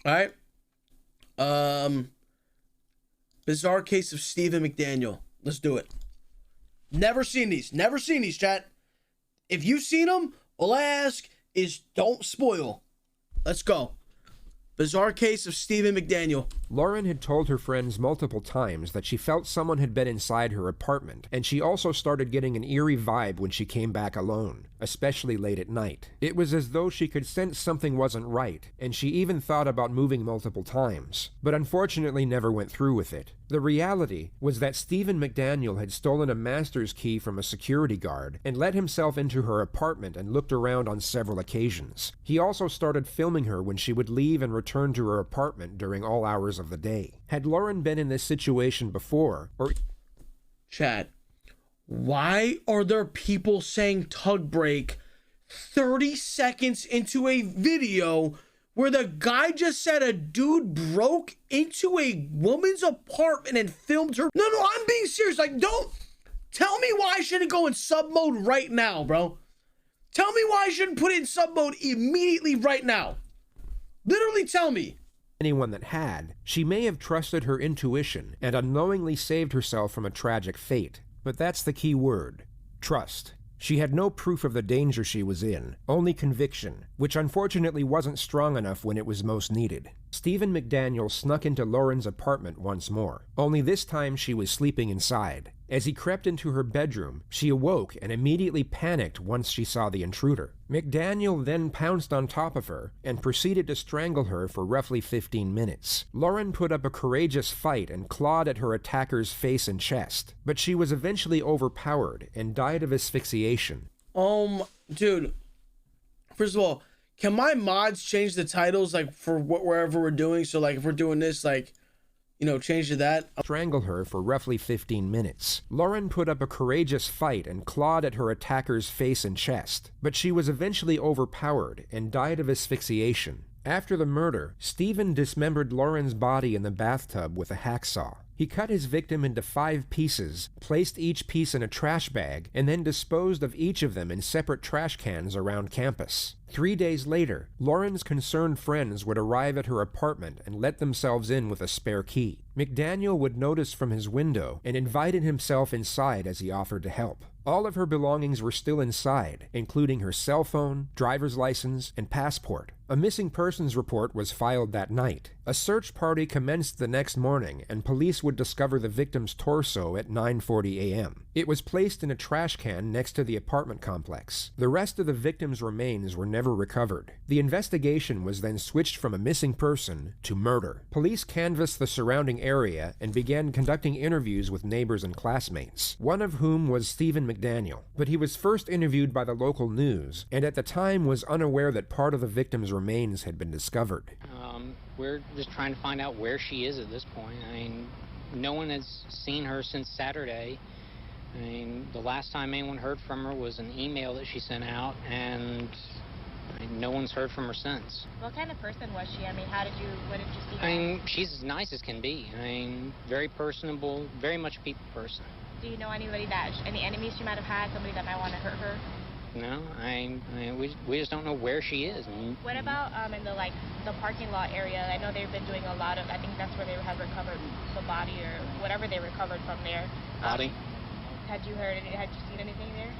All right. Bizarre case of Stephen McDaniel. Let's do it. Never seen these. Never seen these, chat. If you've seen them, all I ask is don't spoil. Let's go. Bizarre case of Stephen McDaniel. Lauren had told her friends multiple times that she felt someone had been inside her apartment, and she also started getting an eerie vibe when she came back alone, especially late at night. It was as though she could sense something wasn't right, and she even thought about moving multiple times, but unfortunately never went through with it. The reality was that Stephen McDaniel had stolen a master's key from a security guard and let himself into her apartment and looked around on several occasions. He also started filming her when she would leave and return to her apartment during all hours of the day. Had Lauren been in this situation before, or... Chat, why are there people saying tug break 30 seconds into a video where the guy just said a dude broke into a woman's apartment and filmed her? No, I'm being serious. Like, don't tell me why I shouldn't go in sub mode right now, bro. Tell me why I shouldn't put it in sub mode immediately right now. Literally tell me. Anyone that had, she may have trusted her intuition and unknowingly saved herself from a tragic fate. But that's the key word: trust. She had no proof of the danger she was in, only conviction, which unfortunately wasn't strong enough when it was most needed. Stephen McDaniel snuck into Lauren's apartment once more, only this time she was sleeping inside. As he crept into her bedroom, she awoke and immediately panicked once she saw the intruder. McDaniel then pounced on top of her and proceeded to strangle her for roughly 15 minutes. Lauren put up a courageous fight and clawed at her attacker's face and chest, but she was eventually overpowered and died of asphyxiation. Dude, first of all, can my mods change the titles, like, for wherever we're doing? So, like, if we're doing this, like, you know, change to that. Strangle her for roughly 15 minutes. Lauren put up a courageous fight and clawed at her attacker's face and chest, but she was eventually overpowered and died of asphyxiation. After the murder, Stephen dismembered Lauren's body in the bathtub with a hacksaw. He cut his victim into 5 pieces, placed each piece in a trash bag, and then disposed of each of them in separate trash cans around campus. 3 days later, Lauren's concerned friends would arrive at her apartment and let themselves in with a spare key. McDaniel would notice from his window and invited himself inside as he offered to help. All of her belongings were still inside, including her cell phone, driver's license, and passport. A missing persons report was filed that night. A search party commenced the next morning, and police would discover the victim's torso at 9:40 a.m. It was placed in a trash can next to the apartment complex. The rest of the victim's remains were never recovered. The investigation was then switched from a missing person to murder. Police canvassed the surrounding area and began conducting interviews with neighbors and classmates, one of whom was Stephen McDaniel. But he was first interviewed by the local news, and at the time was unaware that part of the victim's remains had been discovered. We're just trying to find out where she is at this point. I mean, no one has seen her since Saturday. I mean, the last time anyone heard from her was an email that she sent out, and no one's heard from her since. What kind of person was she? I mean, what did you see her? I mean, she's as nice as can be. I mean, very personable, very much a people person. Do you know anybody any enemies she might have had, somebody that might want to hurt her? No, we just don't know where she is. What about in the parking lot area? I know they've been doing a lot of, I think that's where they have recovered the body or whatever they recovered from there. Body? Had you seen anything there?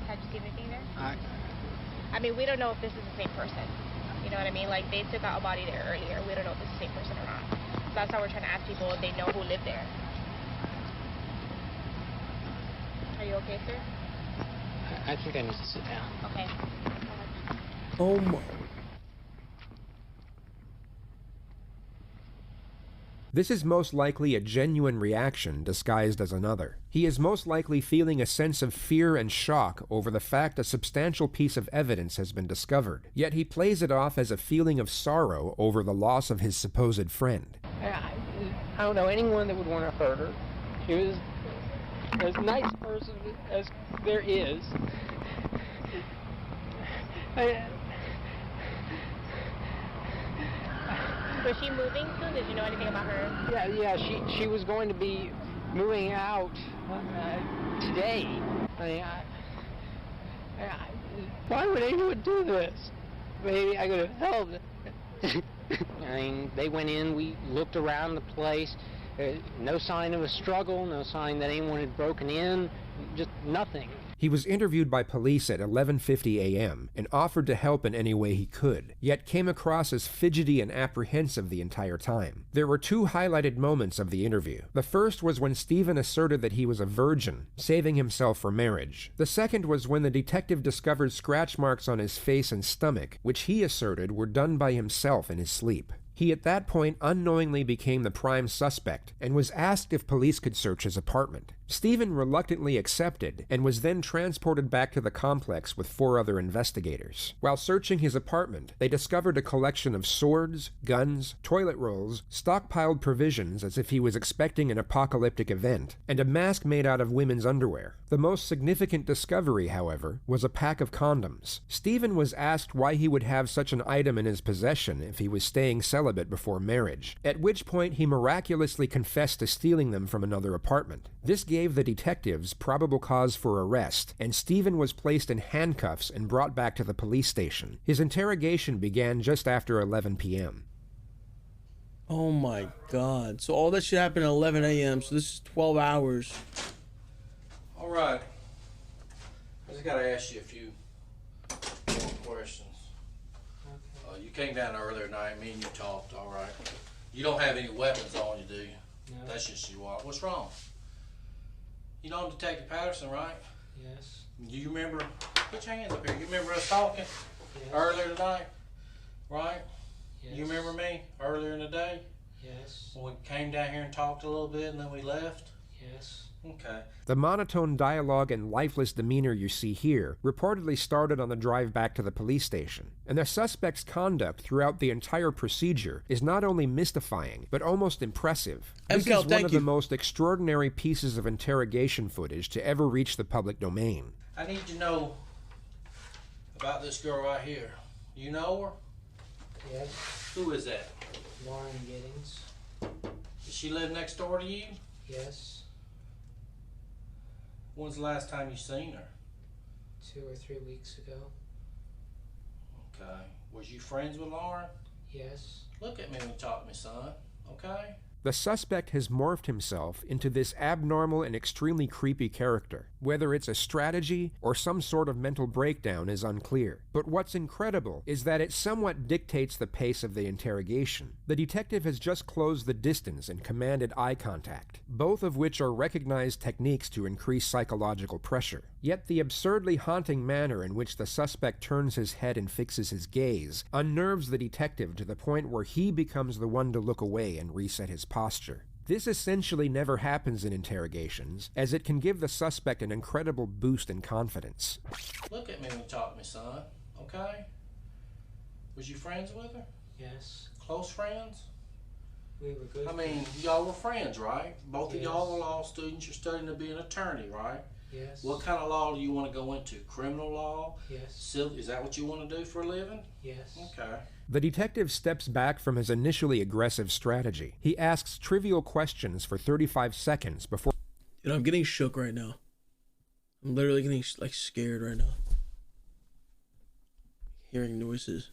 Had you seen anything there? I mean, we don't know if this is the same person. You know what I mean? Like, they took out a body there earlier. We don't know if it's the same person or not. So that's why we're trying to ask people if they know who lived there. Are you okay, sir? I think I need to sit down. Okay. Oh my. This is most likely a genuine reaction disguised as another. He is most likely feeling a sense of fear and shock over the fact a substantial piece of evidence has been discovered, yet he plays it off as a feeling of sorrow over the loss of his supposed friend. I don't know anyone that would want to hurt her. She was as nice a person as there is. Was she moving soon? Did you know anything about her? Yeah, she was going to be moving out today. Why would anyone do this? maybe I could have helped. I mean, they went in, we looked around the place, no sign of a struggle, no sign that anyone had broken in, just nothing. He was interviewed by police at 11:50 a.m. and offered to help in any way he could, yet came across as fidgety and apprehensive the entire time. There were two highlighted moments of the interview. The first was when Stephen asserted that he was a virgin, saving himself for marriage. The second was when the detective discovered scratch marks on his face and stomach, which he asserted were done by himself in his sleep. He at that point unknowingly became the prime suspect and was asked if police could search his apartment. Stephen reluctantly accepted and was then transported back to the complex with 4 other investigators. While searching his apartment, they discovered a collection of swords, guns, toilet rolls, stockpiled provisions as if he was expecting an apocalyptic event, and a mask made out of women's underwear. The most significant discovery, however, was a pack of condoms. Stephen was asked why he would have such an item in his possession if he was staying celibate before marriage, at which point he miraculously confessed to stealing them from another apartment. This gave the detectives probable cause for arrest, and Stephen was placed in handcuffs and brought back to the police station. His interrogation began just after 11 p.m. Oh my God. So all that shit happened at 11 a.m. So this is 12 hours. All right. I just got to ask you a few more questions. You came down earlier tonight, me and you talked, all right. You don't have any weapons on you, do you? No. That's just you are. What's wrong? You know Detective Patterson, right? Yes. Do you remember, put your hands up here, you remember us talking earlier tonight, right? Yes. You remember me earlier in the day? Yes. When we came down here and talked a little bit and then we left? Yes. Okay. The monotone dialogue and lifeless demeanor you see here reportedly started on the drive back to the police station, and the suspect's conduct throughout the entire procedure is not only mystifying, but almost impressive. This is one of the most extraordinary pieces of interrogation footage to ever reach the public domain. I need to know about this girl right here. You know her? Yes. Who is that? Lauren Giddings. Does she live next door to you? Yes. When's the last time you seen her? 2 or 3 weeks ago. Okay. Was you friends with Lauren? Yes. Look at me when you talk to me, son. Okay? The suspect has morphed himself into this abnormal and extremely creepy character. Whether it's a strategy or some sort of mental breakdown is unclear. But what's incredible is that it somewhat dictates the pace of the interrogation. The detective has just closed the distance and commanded eye contact, both of which are recognized techniques to increase psychological pressure. Yet the absurdly haunting manner in which the suspect turns his head and fixes his gaze unnerves the detective to the point where he becomes the one to look away and reset his posture. This essentially never happens in interrogations, as it can give the suspect an incredible boost in confidence. Look at me when you talk to me, son. Okay? Was you friends with her? Yes. Close friends? We were good. I mean, y'all were friends, right? Both of Yes. y'all are law students. You're studying to be an attorney, right? Yes. What kind of law do you want to go into? Criminal law? Yes. Civil? Is that what you want to do for a living? Yes. Okay. The detective steps back from his initially aggressive strategy. He asks trivial questions for 35 seconds before... You know, I'm getting shook right now. I'm literally getting, like, scared right now. Hearing noises.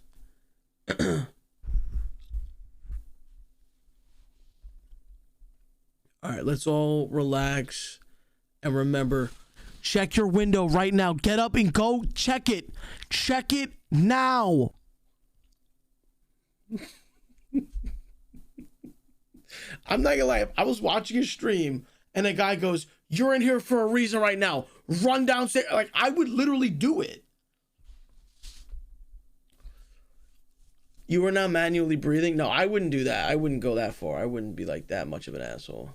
Alright, let's all relax. And remember, check your window right now. Get up and go check it. Check it now. I'm not gonna lie. I was watching a stream and a guy goes, "You're in here for a reason right now. Run downstairs." Like, I would literally do it. You were not manually breathing? No, I wouldn't do that. I wouldn't go that far. I wouldn't be like that much of an asshole.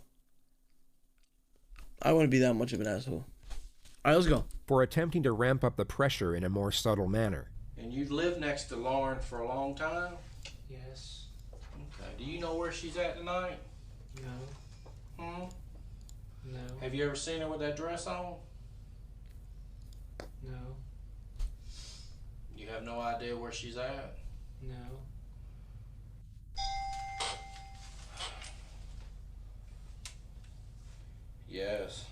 I wouldn't be that much of an asshole. All right, let's go. For attempting to ramp up the pressure in a more subtle manner. And you've lived next to Lauren for a long time? Yes. Okay. Do you know where she's at tonight? No. Hmm? No. Have you ever seen her with that dress on? No. You have no idea where she's at? No. Yes.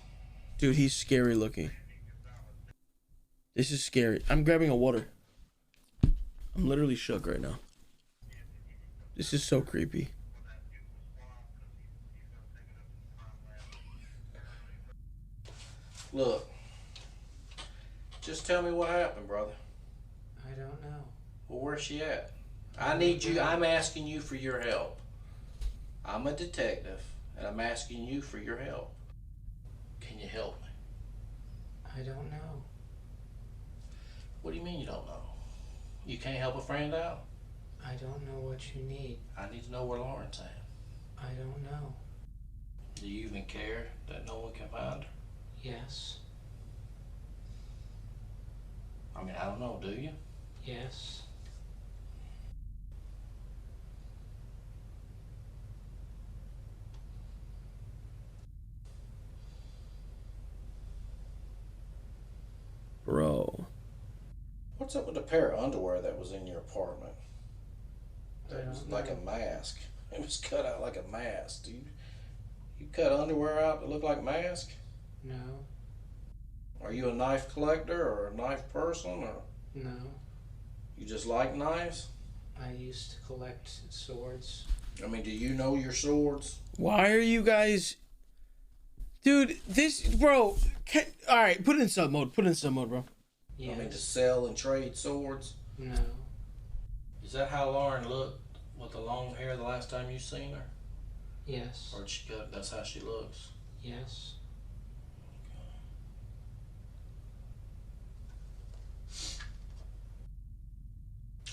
Dude, he's scary looking. This is scary. I'm grabbing a water. I'm literally shook right now. This is so creepy. Look, just tell me what happened, brother. I don't know. Well, where's she at? I need you. I'm asking you for your help. I'm a detective, and I'm asking you for your help. Can you help me? I don't know. What do you mean you don't know? You can't help a friend out? I don't know what you need. I need to know where Lauren's at. I don't know. Do you even care that no one can find her? Yes. I mean, I don't know, do you? Yes. Bro. What's up with the pair of underwear that was in your apartment? That was like a mask. It was cut out like a mask, dude. You cut underwear out to look like a mask? No. Are you a knife collector or a knife person, or No. you just like knives? I used to collect swords. I mean, do you know your swords? Why are you guys... Dude, this... Bro, all right, put it in sub mode. Put it in sub mode, bro. Yes. I mean, to sell and trade swords? No. Is that how Lauren looked with the long hair the last time you seen her? Yes. Or she got, that's how she looks? Yes.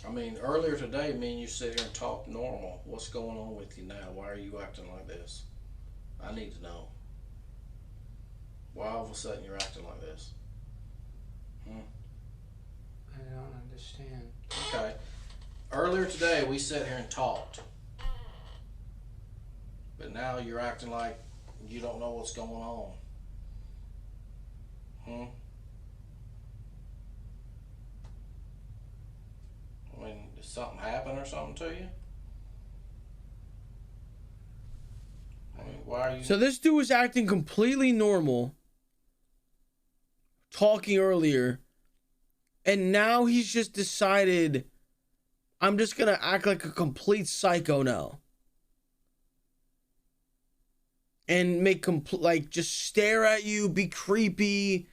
I mean, earlier today, me and you sit here and talk normal. What's going on with you now? Why are you acting like this? I need to know. Why all of a sudden you're acting like this? I don't understand. Okay. Earlier today, we sat here and talked. But now you're acting like you don't know what's going on. I mean, did something happen or something to you? I mean, why are you... So this dude was acting completely normal, talking earlier, and now he's just decided, I'm just gonna act like a complete psycho now. And make like just stare at you, be creepy.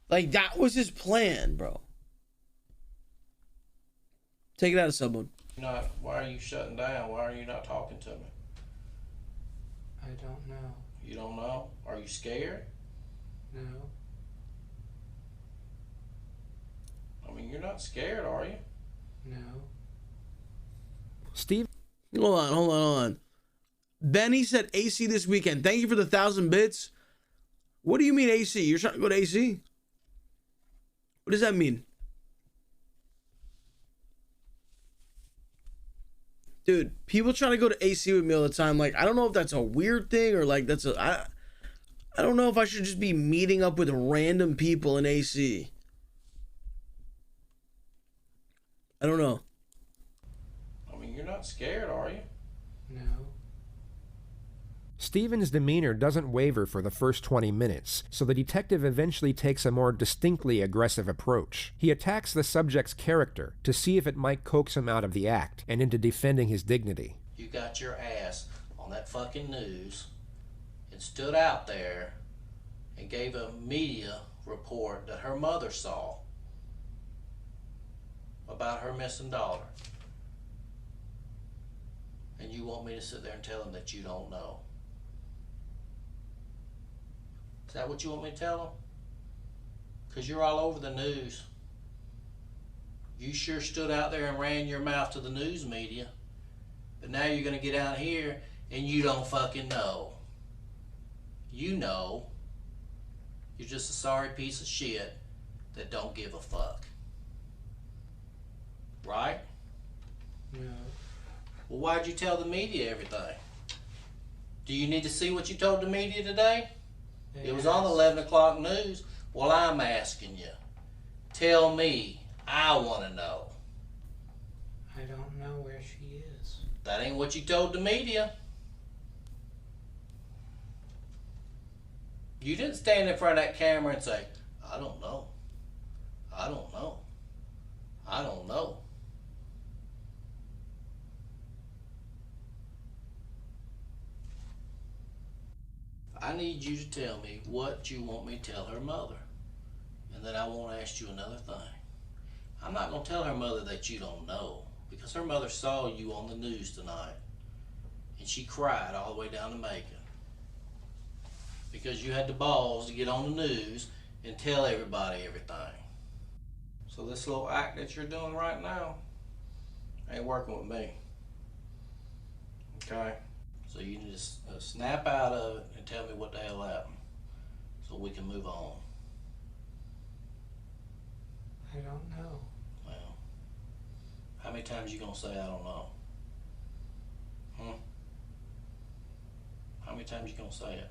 Like that was his plan, bro. Take it out of sub mode. Why are you shutting down? Why are you not talking to me? I don't know. You don't know? Are you scared? No. I mean, you're not scared, are you? No. Steve? Hold on. Benny said AC this weekend. Thank you for the 1,000 bits. What do you mean AC? You're trying to go to AC? What does that mean? Dude, people try to go to AC with me all the time. Like, I don't know if that's a weird thing or like that's I don't know if I should just be meeting up with random people in AC. I don't know. I mean, you're not scared, are you? No. Steven's demeanor doesn't waver for the first 20 minutes, so the detective eventually takes a more distinctly aggressive approach. He attacks the subject's character to see if it might coax him out of the act and into defending his dignity. You got your ass on that fucking news and stood out there and gave a media report that her mother saw about her missing daughter. And you want me to sit there and tell him that you don't know? Is that what you want me to tell him? Because you're all over the news. You sure stood out there and ran your mouth to the news media. But now you're going to get out here and you don't fucking know. You know. You're just a sorry piece of shit that don't give a fuck. Right? No. Well, why'd you tell the media everything? Do you need to see what you told the media today? It was on the 11 o'clock news. Well, I'm asking you. Tell me. I want to know. I don't know where she is. That ain't what you told the media. You didn't stand in front of that camera and say, I don't know. I don't know. I don't know. I need you to tell me what you want me to tell her mother. And then I won't ask you another thing. I'm not going to tell her mother that you don't know, because her mother saw you on the news tonight, and she cried all the way down to Macon because you had the balls to get on the news and tell everybody everything. So this little act that you're doing right now ain't working with me. Okay? So you need to snap out of it and tell me what the hell happened so we can move on. I don't know. Well, how many times you gonna say I don't know? How many times you gonna say it?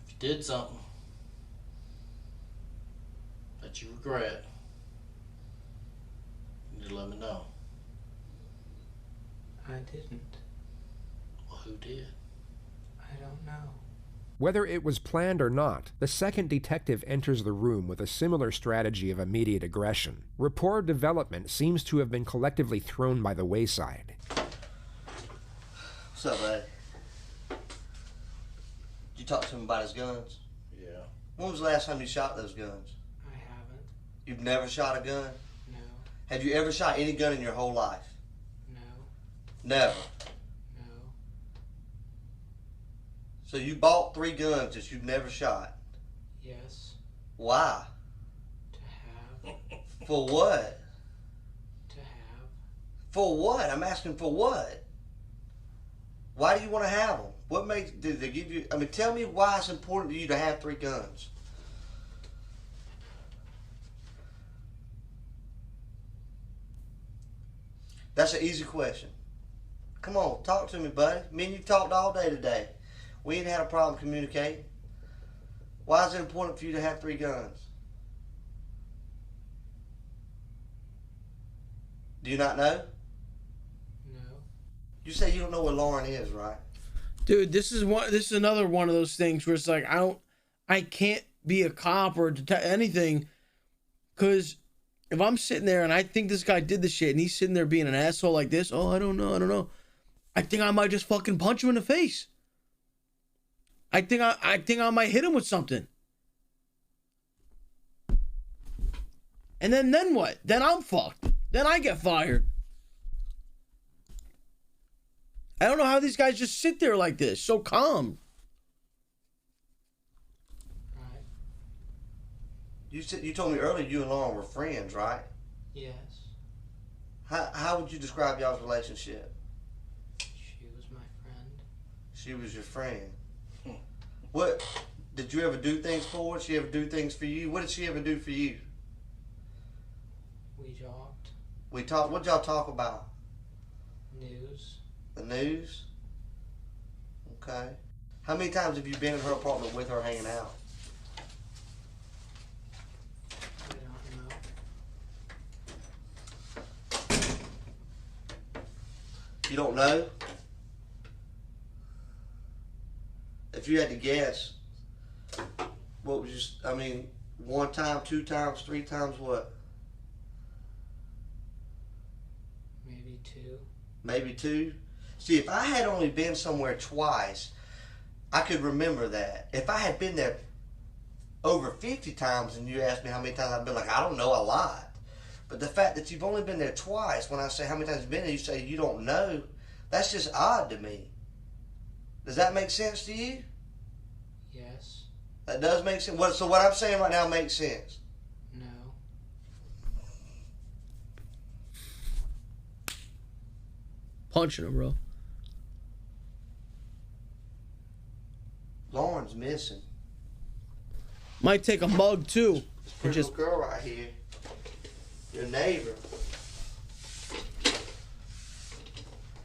If you did something that you regret, you need to let me know. I didn't. Well, who did? I don't know. Whether it was planned or not, the second detective enters the room with a similar strategy of immediate aggression. Rapport development seems to have been collectively thrown by the wayside. What's up, buddy? Did you talk to him about his guns? Yeah. When was the last time you shot those guns? I haven't. You've never shot a gun? No. Have you ever shot any gun in your whole life? No. Never. No. So you bought 3 guns that you've never shot? Yes. Why? To have. For what? To have. For what? I'm asking for what? Why do you want to have them? What made, did they give you, I mean, tell me why it's important to you to have 3 guns. That's an easy question. Come on, talk to me, buddy. Me and you talked all day today. We ain't had a problem communicating. Why is it important for you to have 3 guns? Do you not know? No. You say you don't know where Lauren is, right? Dude, this is another one of those things where it's like I can't be a cop or anything, because if I'm sitting there and I think this guy did the shit and he's sitting there being an asshole like this, oh, I don't know. I think I might just fucking punch him in the face. I think I might hit him with something. And then what? Then I'm fucked. Then I get fired. I don't know how these guys just sit there like this, so calm. Right. You told me earlier you and Lauren were friends, right? Yes. How would you describe y'all's relationship? She was my friend. She was your friend. What, did you ever do things for her? Did she ever do things for you? What did she ever do for you? We talked. What'd y'all talk about? News. The news? Okay. How many times have you been in her apartment with her hanging out? I don't know. You don't know? If you had to guess, what was just, 1 time, 2 times, 3 times what? Maybe 2. Maybe 2? See, if I had only been somewhere twice, I could remember that. If I had been there over 50 times and you asked me how many times, I'd be like, I don't know, a lot. But the fact that you've only been there twice, when I say how many times you've been there, you say you don't know, that's just odd to me. Does that make sense to you? Yes. That does make sense. So what I'm saying right now makes sense. No. Punching him, bro. Lauren's missing. Might take a mug too. This pretty little girl right here. Your neighbor.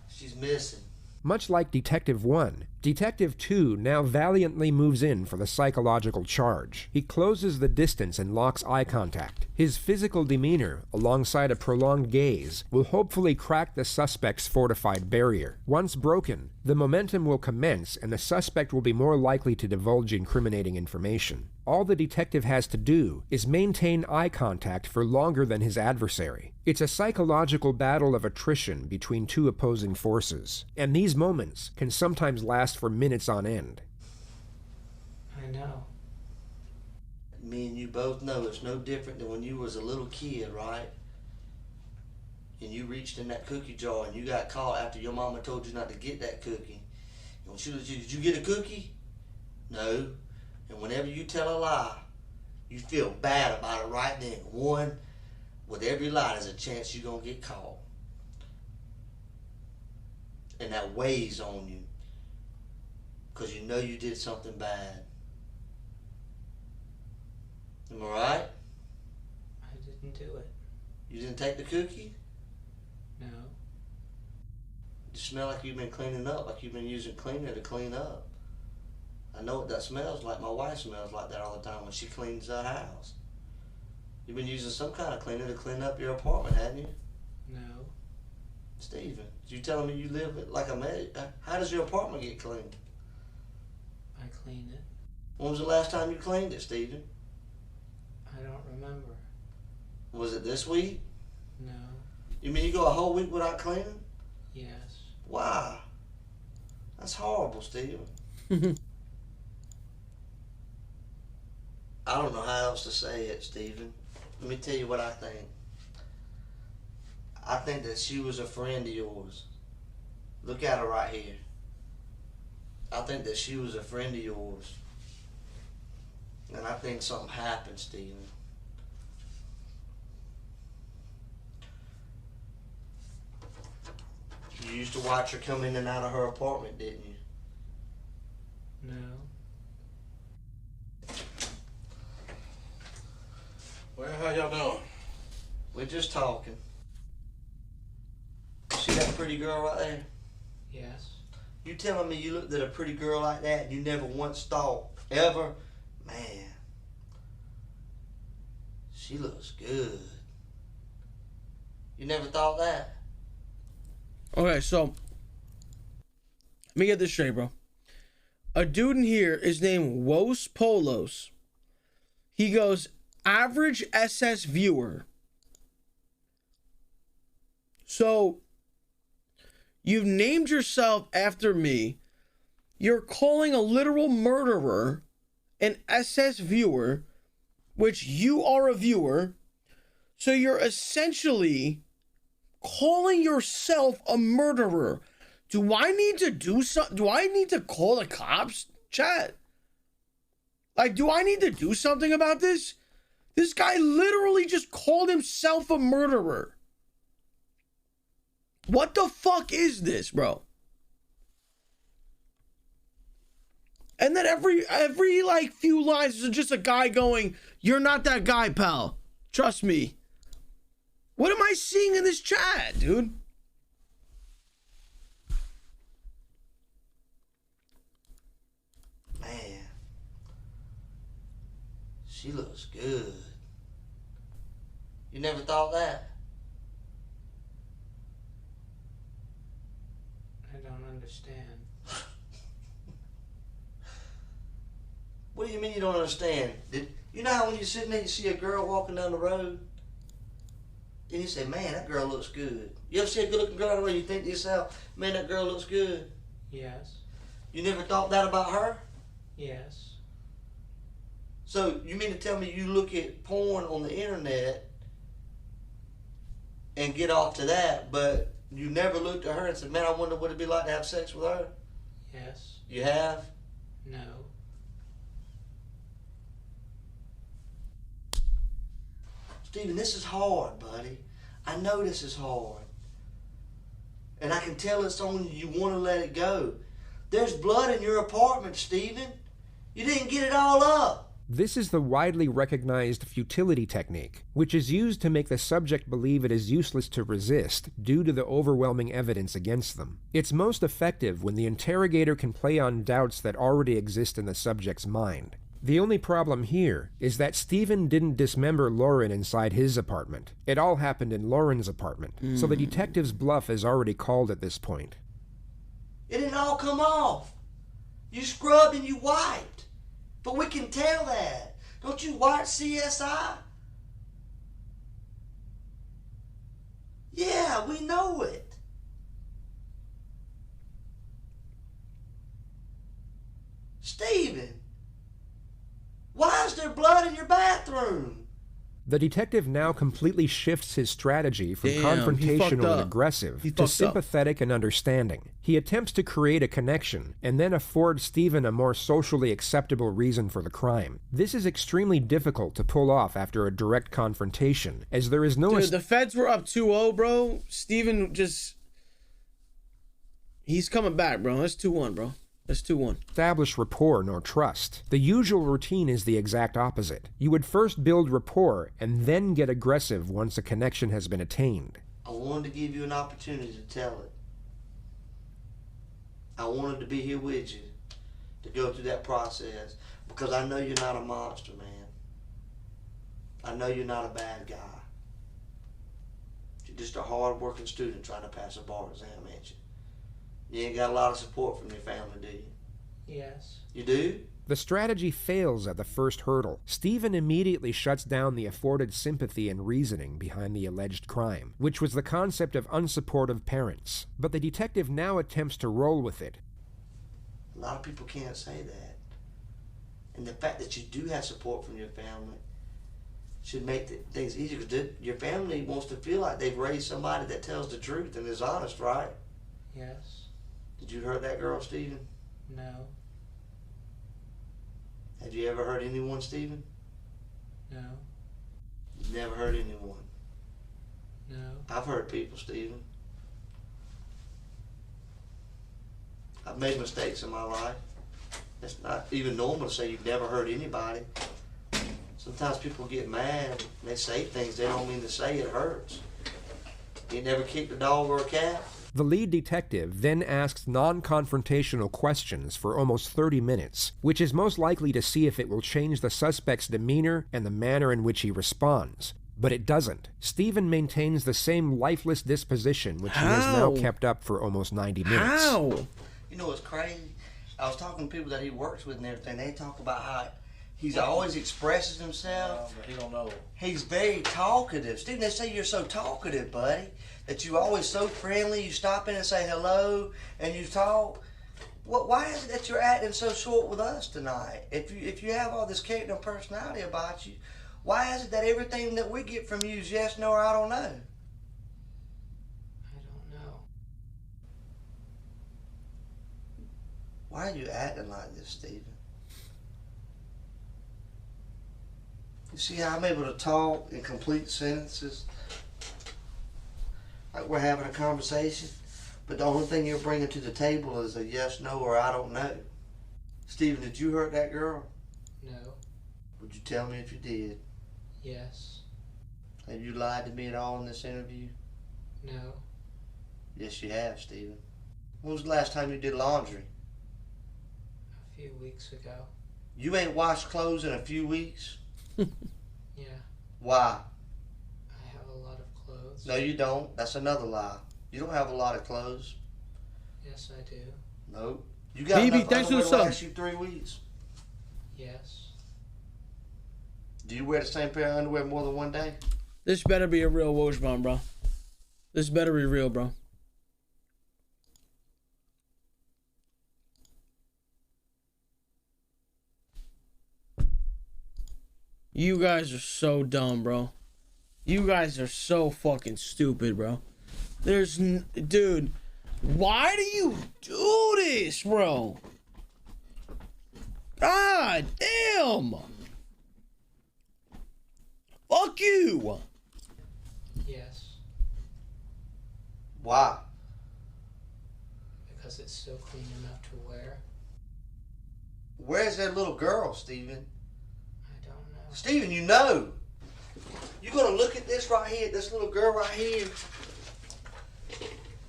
She's missing. Much like Detective 1, Detective 2 now valiantly moves in for the psychological charge. He closes the distance and locks eye contact. His physical demeanor, alongside a prolonged gaze, will hopefully crack the suspect's fortified barrier. Once broken, the momentum will commence and the suspect will be more likely to divulge incriminating information. All the detective has to do is maintain eye contact for longer than his adversary. It's a psychological battle of attrition between 2 opposing forces, and these moments can sometimes last for minutes on end. I know. Me and you both know it's no different than when you was a little kid, right? And you reached in that cookie jar and you got caught after your mama told you not to get that cookie. And when she was, did you get a cookie? No. And whenever you tell a lie, you feel bad about it right then. One, with every lie, there's a chance you're going to get caught. And that weighs on you. Because you know you did something bad. Am I right? I didn't do it. You didn't take the cookie? No. You smell like you've been cleaning up, like you've been using cleaner to clean up. I know what that smells like. My wife smells like that all the time when she cleans the house. You've been using some kind of cleaner to clean up your apartment, haven't you? No. Steven, you telling me you live like a man? How does your apartment get cleaned? I clean it. When was the last time you cleaned it, Steven? I don't remember. Was it this week? No. You mean you go a whole week without cleaning? Yes. Why? That's horrible, Steven. I don't know how else to say it, Steven. Let me tell you what I think. I think that she was a friend of yours. Look at her right here. I think that she was a friend of yours. And I think something happened, Steven. You used to watch her come in and out of her apartment, didn't you? No. Well, how y'all doing? We're just talking. See that pretty girl right there? Yes. You telling me you looked at a pretty girl like that and you never once thought, ever, man, she looks good. You never thought that? Okay, so let me get this straight, bro. A dude in here is named LosPollos. He goes, average SS viewer. So you've named yourself after me. You're calling a literal murderer an SS viewer, which you are a viewer. So you're essentially calling yourself a murderer. Do I need to do something? Do I need to call the cops? Chat. Like, do I need to do something about this? This guy literally just called himself a murderer. What the fuck is this, bro? And then every like few lines is just a guy going, "You're not that guy, pal. Trust me." What am I seeing in this chat, dude? Man, she looks good. You never thought that? I don't understand. What do you mean you don't understand? You know how when you're sitting there, you see a girl walking down the road, and you say, man, that girl looks good. You ever see a good-looking girl on the road, you think to yourself, man, that girl looks good? Yes. You never thought that about her? Yes. So you mean to tell me you look at porn on the internet and get off to that, but you never looked at her and said, man, I wonder what it'd be like to have sex with her? Yes. You have? No. Steven, this is hard, buddy. I know this is hard. And I can tell it's on you. You want to let it go. There's blood in your apartment, Steven. You didn't get it all up. This is the widely recognized futility technique, which is used to make the subject believe it is useless to resist due to the overwhelming evidence against them. It's most effective when the interrogator can play on doubts that already exist in the subject's mind. The only problem here is that Steven didn't dismember Lauren inside his apartment. It all happened in Lauren's apartment, so the detective's bluff is already called at this point. It didn't all come off. You scrubbed and you wiped. But we can tell that. Don't you watch CSI? Yeah, we know it. Steven, blood in your bathroom. The detective now completely shifts his strategy from confrontational and aggressive to sympathetic and understanding. He attempts to create a connection and then afford Stephen a more socially acceptable reason for the crime. This is extremely difficult to pull off after a direct confrontation, as there is no... Dude, the feds were up 2-0, bro. Stephen just... He's coming back, bro. That's 2-1, bro. That's 2-1. Establish rapport nor trust. The usual routine is the exact opposite. You would first build rapport and then get aggressive once a connection has been attained. I wanted to give you an opportunity to tell it. I wanted to be here with you to go through that process because I know you're not a monster, man. I know you're not a bad guy. You're just a hard-working student trying to pass a bar exam, ain't you? You ain't got a lot of support from your family, do you? Yes. You do? The strategy fails at the first hurdle. Stephen immediately shuts down the afforded sympathy and reasoning behind the alleged crime, which was the concept of unsupportive parents. But the detective now attempts to roll with it. A lot of people can't say that. And the fact that you do have support from your family should make things easier, because your family wants to feel like they've raised somebody that tells the truth and is honest, right? Yes. Did you hurt that girl, Stephen? No. Have you ever hurt anyone, Stephen? No. You've never hurt anyone? No. I've hurt people, Stephen. I've made mistakes in my life. It's not even normal to say you've never hurt anybody. Sometimes people get mad and they say things they don't mean to say. It hurts. You never kicked a dog or a cat? The lead detective then asks non-confrontational questions for almost 30 minutes, which is most likely to see if it will change the suspect's demeanor and the manner in which he responds. But it doesn't. Stephen maintains the same lifeless disposition, which he has now kept up for almost 90 minutes. How? You know what's crazy? I was talking to people that he works with and everything. They talk about how he's always expresses himself. But he don't know. He's very talkative. Stephen, they say you're so talkative, buddy. That you always so friendly, you stop in and say hello, and you talk. Why is it that you're acting so short with us tonight? If you have all this character and personality about you, why is it that everything that we get from you is yes, no, or I don't know? I don't know. Why are you acting like this, Stephen? You see how I'm able to talk in complete sentences? Like we're having a conversation, but the only thing you're bringing to the table is a yes, no, or I don't know. Stephen, did you hurt that girl? No. Would you tell me if you did? Yes. Have you lied to me at all in this interview? No. Yes, you have, Stephen. When was the last time you did laundry? A few weeks ago. You ain't washed clothes in a few weeks? Yeah. Why? I have a lot of clothes. No, you don't. That's another lie. You don't have a lot of clothes. Yes, I do. Nope. You got enough underwear to last you 3 weeks. Yes. Do you wear the same pair of underwear more than one day? This better be a real Wojbon, bro. This better be real, bro. You guys are so dumb, bro. You guys are so fucking stupid, bro. Dude, why do you do this, bro? God damn. Fuck you. Yes. Why? Because it's still clean enough to wear. Where's that little girl, Stephen? I don't know. Stephen, you know. You're going to look at this right here, this little girl right here,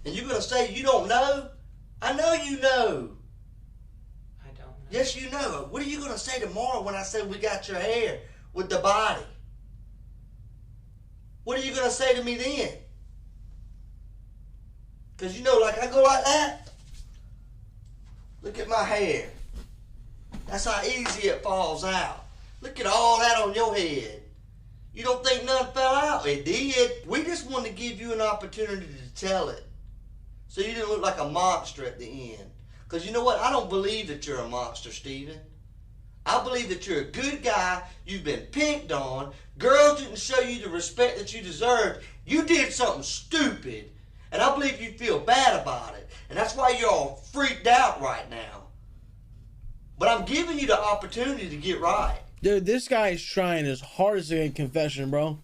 and you're going to say you don't know? I know you know. I don't know. Yes, you know. What are you going to say tomorrow when I say we got your hair with the body? What are you going to say to me then? Because you know, like I go like that. Look at my hair. That's how easy it falls out. Look at all that on your head. You don't think none fell out? It did. We just wanted to give you an opportunity to tell it. So you didn't look like a monster at the end. Because you know what? I don't believe that you're a monster, Stephen. I believe that you're a good guy. You've been picked on. Girls didn't show you the respect that you deserved. You did something stupid. And I believe you feel bad about it. And that's why you're all freaked out right now. But I'm giving you the opportunity to get right. Dude, this guy is trying his hardest to get a confession, bro.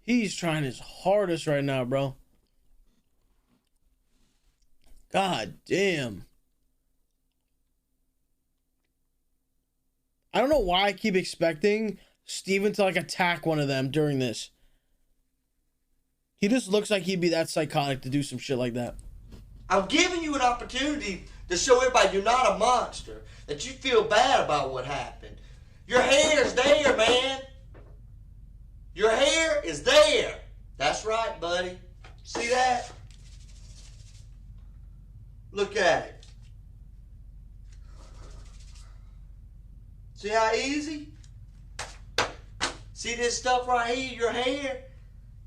He's trying his hardest right now, bro. God damn. I don't know why I keep expecting Steven to like attack one of them during this. He just looks like he'd be that psychotic to do some shit like that. I'm giving you an opportunity to show everybody you're not a monster, that you feel bad about what happened. Your hair's there, man. Your hair is there. That's right, buddy. See that? Look at it. See how easy? See this stuff right here, your hair?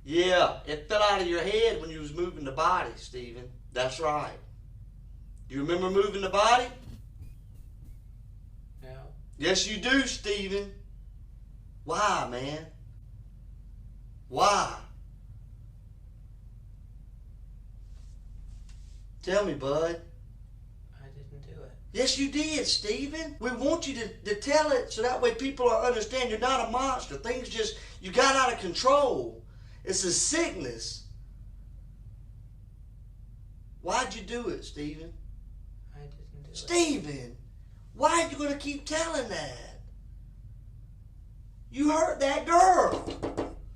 Yeah, it fell out of your head when you was moving the body, Stephen. That's right. You remember moving the body? No. Yes, you do, Stephen. Why, man? Why? Tell me, bud. I didn't do it. Yes, you did, Stephen. We want you to tell it so that way people will understand you're not a monster. Things just, you got out of control. It's a sickness. Why'd you do it, Stephen? I didn't do it. Stephen, why are you going to keep telling that? You hurt that girl.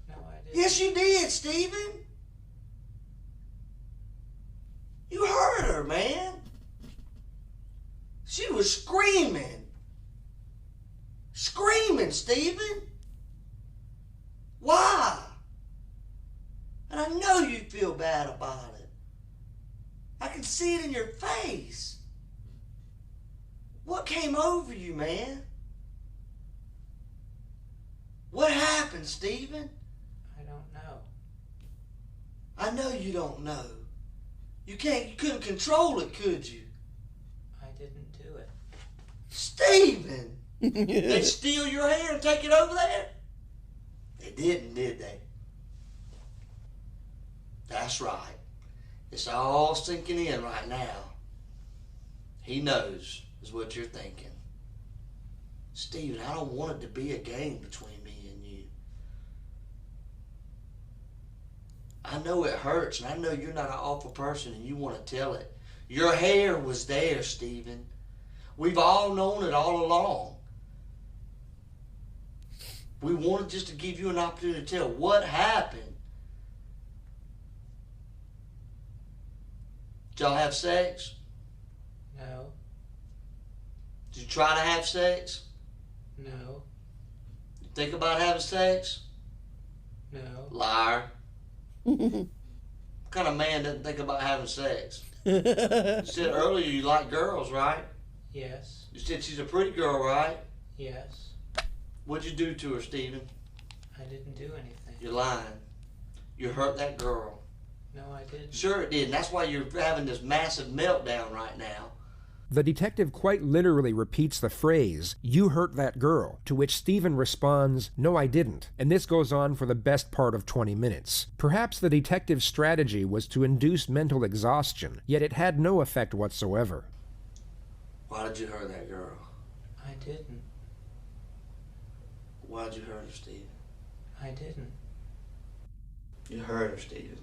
No, I didn't. Yes, you did, Stephen. You hurt her, man. She was screaming. Screaming, Stephen. Why? And I know you feel bad about it. I can see it in your face. What came over you, man? What happened, Stephen? I don't know. I know you don't know. You couldn't control it, could you? I didn't do it. Stephen! They steal your hair and take it over there? They didn't, did they? That's right. It's all sinking in right now. He knows, is what you're thinking. Stephen, I don't want it to be a game between me and you. I know it hurts, and I know you're not an awful person, and you want to tell it. Your hair was there, Stephen. We've all known it all along. We wanted just to give you an opportunity to tell what happened. Did y'all have sex? No. Did you try to have sex? No. You think about having sex? No. Liar. What kind of man doesn't think about having sex? You said earlier you like girls, right? Yes. You said she's a pretty girl, right? Yes. What'd you do to her, Stephen? I didn't do anything. You're lying. You hurt that girl. No, I didn't. Sure it did, and that's why you're having this massive meltdown right now. The detective quite literally repeats the phrase, "You hurt that girl," to which Stephen responds, "No, I didn't," and this goes on for the best part of 20 minutes. Perhaps the detective's strategy was to induce mental exhaustion, yet it had no effect whatsoever. Why did you hurt that girl? I didn't. Why did you hurt her, Stephen? I didn't. You hurt her, Stephen.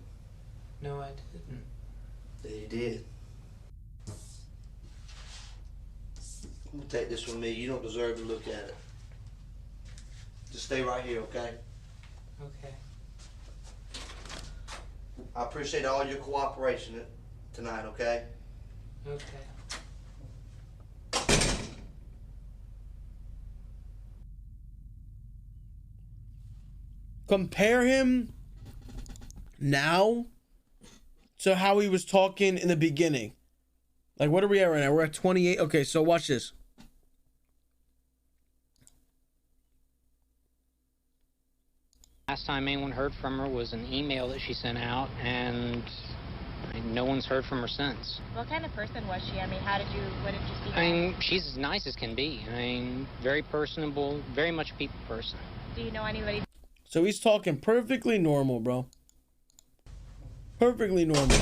No, I didn't. Yeah, you did. I'm gonna take this from me. You don't deserve to look at it. Just stay right here, okay? Okay. I appreciate all your cooperation tonight, okay? Okay. Compare him now to how he was talking in the beginning. Like, what are we at right now? We're at 28. Okay, so watch this. Last time anyone heard from her was an email that she sent out, and no one's heard from her since. What kind of person was she? I mean, what did you see? I mean, she's as nice as can be. I mean, very personable, very much a people person. Do you know anybody? So he's talking perfectly normal, bro. Perfectly normal.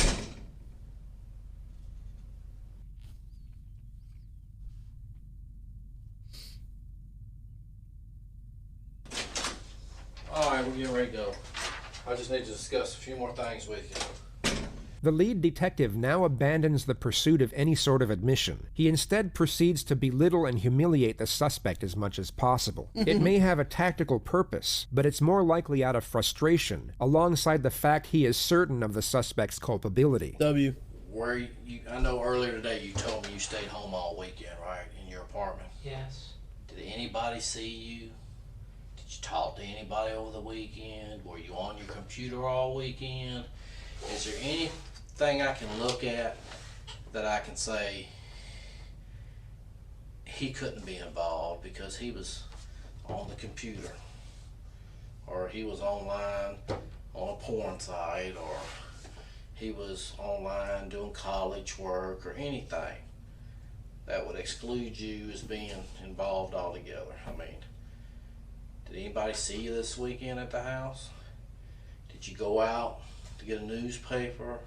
Alright, we're getting ready to go. I just need to discuss a few more things with you. The lead detective now abandons the pursuit of any sort of admission. He instead proceeds to belittle and humiliate the suspect as much as possible. It may have a tactical purpose, but it's more likely out of frustration, alongside the fact he is certain of the suspect's culpability. W. I know earlier today you told me you stayed home all weekend, right? In your apartment. Yes. Did anybody see you? Did you talk to anybody over the weekend? Were you on your computer all weekend? Is there anything I can look at that I can say he couldn't be involved because he was on the computer, or he was online on a porn site, or he was online doing college work, or anything that would exclude you as being involved altogether? I mean, did anybody see you this weekend at the house? Did you go out to get a newspaper?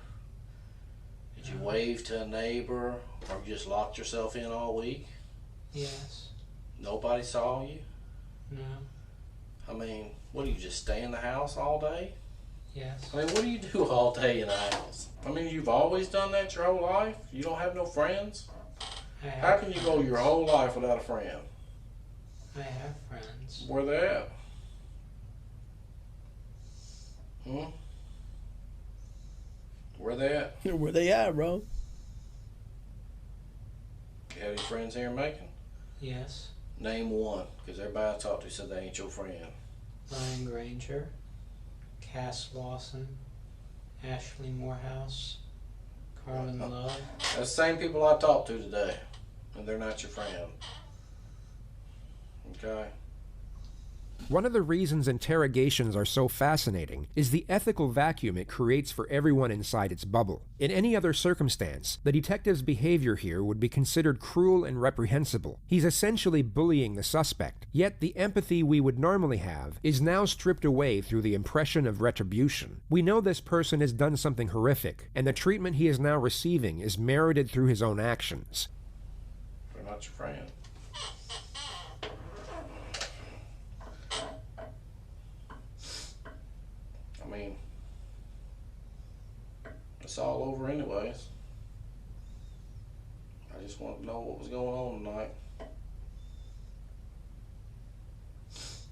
Did you wave to a neighbor, or you just locked yourself in all week? Yes. Nobody saw you? No. I mean, what do you just stay in the house all day? Yes. I mean, what do you do all day in the house? I mean, you've always done that your whole life? You don't have no friends? How can you go your whole life without a friend? I have friends. Where they at? Where they at? Where they at, bro? You have any friends here in Macon? Yes. Name one, because everybody I talked to said they ain't your friend. Ryan Granger, Cass Lawson, Ashley Morehouse, Carmen Love. That's the same people I talked to today, and they're not your friend. Okay? One of the reasons interrogations are so fascinating is the ethical vacuum it creates for everyone inside its bubble. In any other circumstance, the detective's behavior here would be considered cruel and reprehensible. He's essentially bullying the suspect, yet the empathy we would normally have is now stripped away through the impression of retribution. We know this person has done something horrific, and the treatment he is now receiving is merited through his own actions. They're not your friend. I mean, it's all over anyways. I just wanted to know what was going on tonight.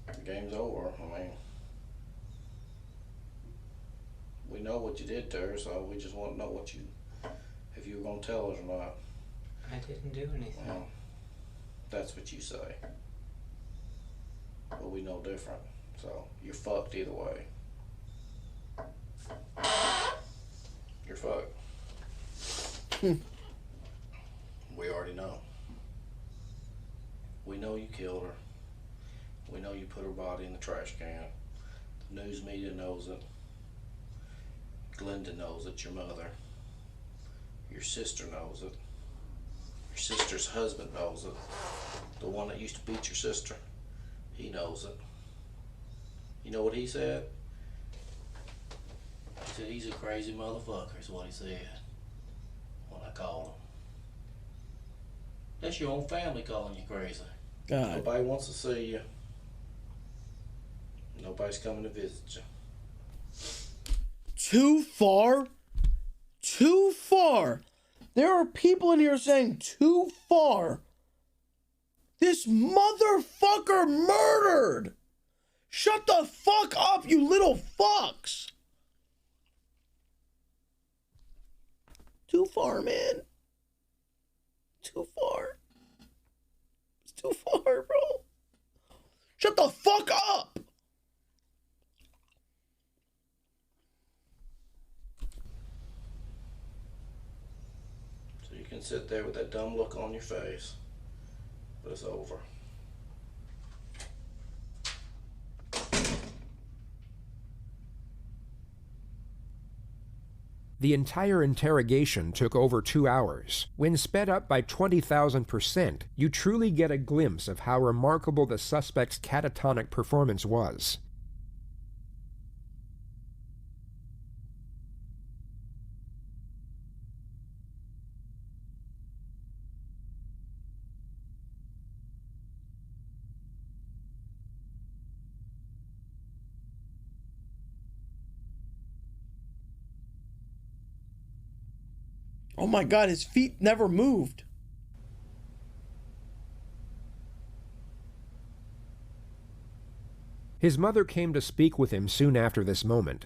The game's over. I mean, we know what you did to her, so we just want to know if you were going to tell us or not. I didn't do anything. Well, that's what you say. But we know different. So you're fucked either way. You're fucked. We already know. We know you killed her. We know you put her body in the trash can. The news media knows it. Glenda knows it, your mother. Your sister knows it. Your sister's husband knows it. The one that used to beat your sister. He knows it. You know what he said? He said he's a crazy motherfucker, is what he said when I called him. That's your own family calling you crazy. God. Nobody wants to see you. Nobody's coming to visit you. Too far? Too far. There are people in here saying too far. This motherfucker murdered. Shut the fuck up, you little fucks. Too far, man. Too far. It's too far, bro. Shut the fuck up. So you can sit there with that dumb look on your face, but it's over. The entire interrogation took over 2 hours. When sped up by 20,000%, you truly get a glimpse of how remarkable the suspect's catatonic performance was. Oh my God, his feet never moved. His mother came to speak with him soon after this moment,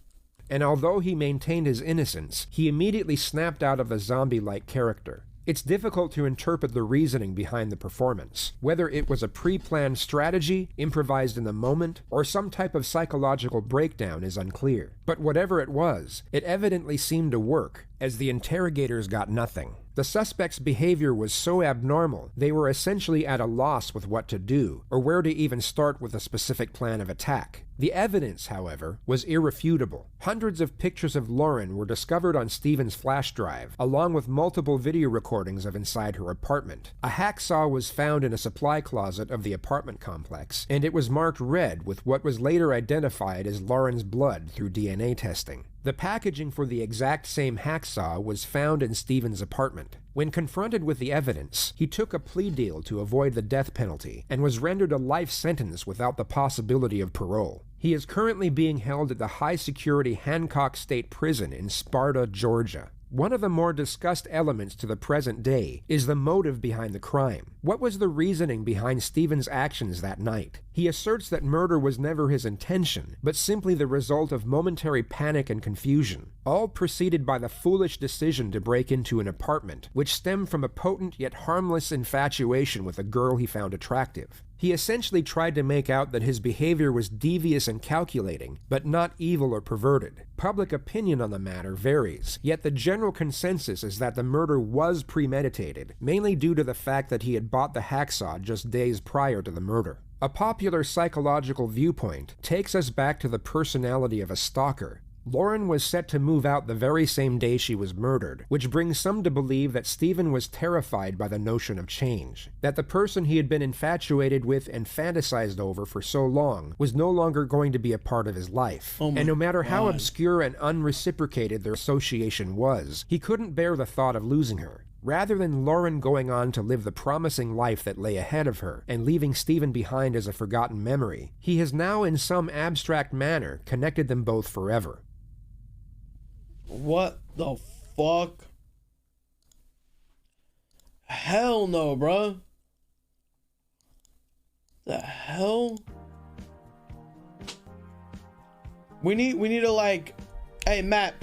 and although he maintained his innocence, he immediately snapped out of the zombie-like character. It's difficult to interpret the reasoning behind the performance, whether it was a pre-planned strategy, improvised in the moment, or some type of psychological breakdown is unclear. But whatever it was, it evidently seemed to work, as the interrogators got nothing. The suspect's behavior was so abnormal, they were essentially at a loss with what to do, or where to even start with a specific plan of attack. The evidence, however, was irrefutable. Hundreds of pictures of Lauren were discovered on Stephen's flash drive, along with multiple video recordings of inside her apartment. A hacksaw was found in a supply closet of the apartment complex, and it was marked red with what was later identified as Lauren's blood through DNA testing. The packaging for the exact same hacksaw was found in Stephen's apartment. When confronted with the evidence, he took a plea deal to avoid the death penalty and was rendered a life sentence without the possibility of parole. He is currently being held at the high-security Hancock State Prison in Sparta, Georgia. One of the more discussed elements to the present day is the motive behind the crime. What was the reasoning behind Stephen's actions that night? He asserts that murder was never his intention, but simply the result of momentary panic and confusion, all preceded by the foolish decision to break into an apartment, which stemmed from a potent yet harmless infatuation with a girl he found attractive. He essentially tried to make out that his behavior was devious and calculating, but not evil or perverted. Public opinion on the matter varies, yet the general consensus is that the murder was premeditated, mainly due to the fact that he had bought the hacksaw just days prior to the murder. A popular psychological viewpoint takes us back to the personality of a stalker. Lauren was set to move out the very same day she was murdered, which brings some to believe that Stephen was terrified by the notion of change, that the person he had been infatuated with and fantasized over for so long was no longer going to be a part of his life. And no matter how obscure and unreciprocated their association was, he couldn't bear the thought of losing her. Rather than Lauren going on to live the promising life that lay ahead of her and leaving Stephen behind as a forgotten memory, he has now in some abstract manner connected them both forever. What the fuck? Hell no, bro. The hell? We need to like, hey Matt,